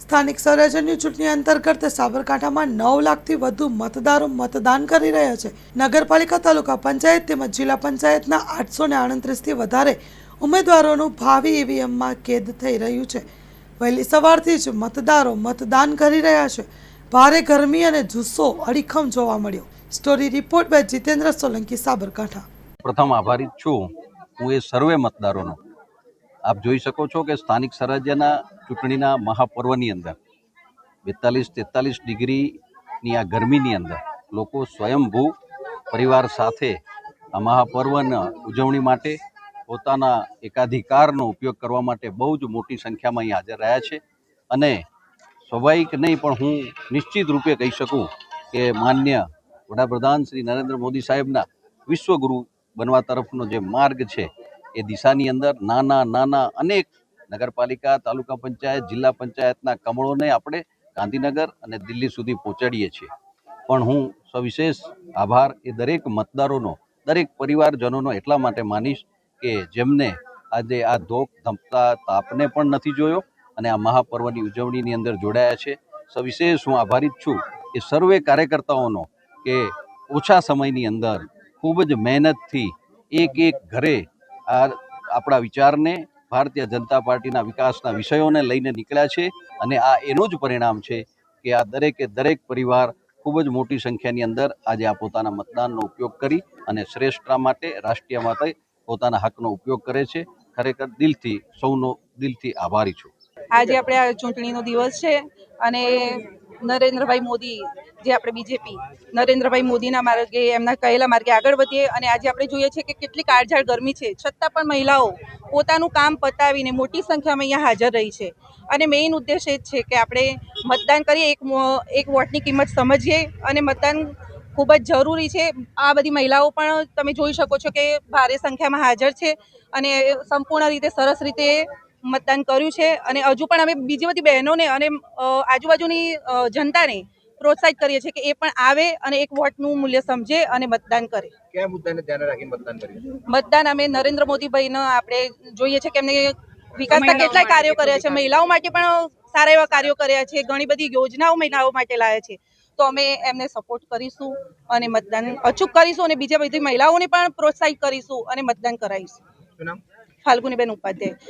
સ્થાનિક સ્વરાજ્યની ચૂંટણી અંતર્ગત સાબરકાંઠામાં 9 લાખથી વધુ મતદારો મતદાન કરી રહ્યા છે। નગરપાલિકા, તાલુકા પંચાયત તેમજ જિલ્લા પંચાયતના 838થી વધારે ઉમેદવારોનું ભાવિ ઈવીએમમાં કેદ થઈ રહ્યું છે। વહેલી સવારથી જ મતદારો મતદાન કરી રહ્યા છે। ભારે ગરમી અને જુસ્સો અડીખમ જોવા મળ્યો। Story report by Jitendra Solanki, Sabarkantha. પ્રથમ આભારી છું હું એ સર્વે મતદારોનો। આપ જોઈ શકો છો કે સ્થાનિક સ્વરાજ્યના ચૂંટણીના મહાપર્વની અંદર 42-43 ડિગ્રીની આ ગરમીની અંદર લોકો સ્વયંભૂ પરિવાર સાથે આ મહાપર્વના ઉજવણી માટે પોતાના એકાધિકારનો ઉપયોગ કરવા માટે બહુ જ મોટી સંખ્યામાં અહીં હાજર રહ્યા છે। અને સ્વાભાવિક નહીં પણ હું નિશ્ચિત રૂપે કહી શકું કે માન્ય વડાપ્રધાન શ્રી નરેન્દ્ર મોદી સાહેબના વિશ્વગુરુ બનવા તરફનો જે માર્ગ છે એ દિશાની અંદર નાના અનેક નગરપાલિકા, તાલુકા પંચાયત, જિલ્લા પંચાયતના કમળોને આપણે ગાંધીનગર અને દિલ્હી સુધી પહોંચાડીએ છીએ। પણ હું સવિશેષ આભાર એ દરેક મતદારોનો, દરેક પરિવારજનોનો એટલા માટે માનીશ કે જેમને આજે આ ધોક ધમતા તાપને પણ નથી જોયો અને આ મહાપર્વની ઉજવણીની અંદર જોડાયા છે। સવિશેષ હું આભારી છું એ સર્વે કાર્યકર્તાઓનો કે ઓછા સમયની અંદર ખૂબ જ મહેનતથી એક ઘરે આપણા વિચારને, ભારતીય જનતા પાર્ટીના વિકાસના વિષયોને લઈને નીકળ્યા છે। અને આ એનું જ પરિણામ છે કે આ દરેક પરિવાર ખૂબ જ મોટી સંખ્યાની અંદર આજે આ પોતાના મતદાનનો ઉપયોગ કરી અને શ્રેષ્ઠતા માટે, રાષ્ટ્રીય માટે પોતાના હકનો ઉપયોગ કરે છે। ખરેખર સૌનો દિલથી આભારી છું। આજે આપણે આ ચૂંટણીનો દિવસ છે અને નરેન્દ્રભાઈ મોદી, જે આપણે બીજેપી નરેન્દ્રભાઈ મોદીના માર્ગે, એમના કહેલા માર્ગે આગળ વધીએ। અને આજે આપણે જોઈએ છીએ કે કેટલી કાળઝાળ ગરમી છે, છતાં પણ મહિલાઓ પોતાનું કામ પતાવીને મોટી સંખ્યામાં અહીંયા હાજર રહી છે। અને મેઇન ઉદ્દેશ એ જ છે કે આપણે મતદાન કરીએ, એક વોટની કિંમત સમજીએ અને મતદાન ખૂબ જ જરૂરી છે। આ બધી મહિલાઓ પણ તમે જોઈ શકો છો કે ભારે સંખ્યામાં હાજર છે અને સંપૂર્ણ રીતે સરસ રીતે મતદાન કર્યું છે। અને હજુ પણ અમે બીજી બધી બહેનોને અને આજુબાજુની જનતાને પ્રોત્સાહિત કરીએ છીએ કે એ પણ આવે અને એક વોટનું મૂલ્ય સમજે અને મતદાન કરે। કયા મુદ્દાને ધ્યાને રાખીને મતદાન કર્યું? મતદાન અમે નરેન્દ્ર મોદીભાઈને આપણે જોઈએ છે કે એમને વિકાસના કેટલાય કાર્યો કર્યા છે, મહિલાઓ માટે પણ સારા એવા કાર્યો કર્યા છે, ઘણી બધી યોજનાઓ મહિલાઓ માટે લાવ્યા છે। તો અમે એમને સપોર્ટ કરીશું અને મતદાન અચૂક કરીશું અને બીજા બધી મહિલાઓને પણ પ્રોત્સાહિત કરીશું અને મતદાન કરાવીશું। શું નામ? ફાલ્ગુનીબેન ઉપાધ્યાય।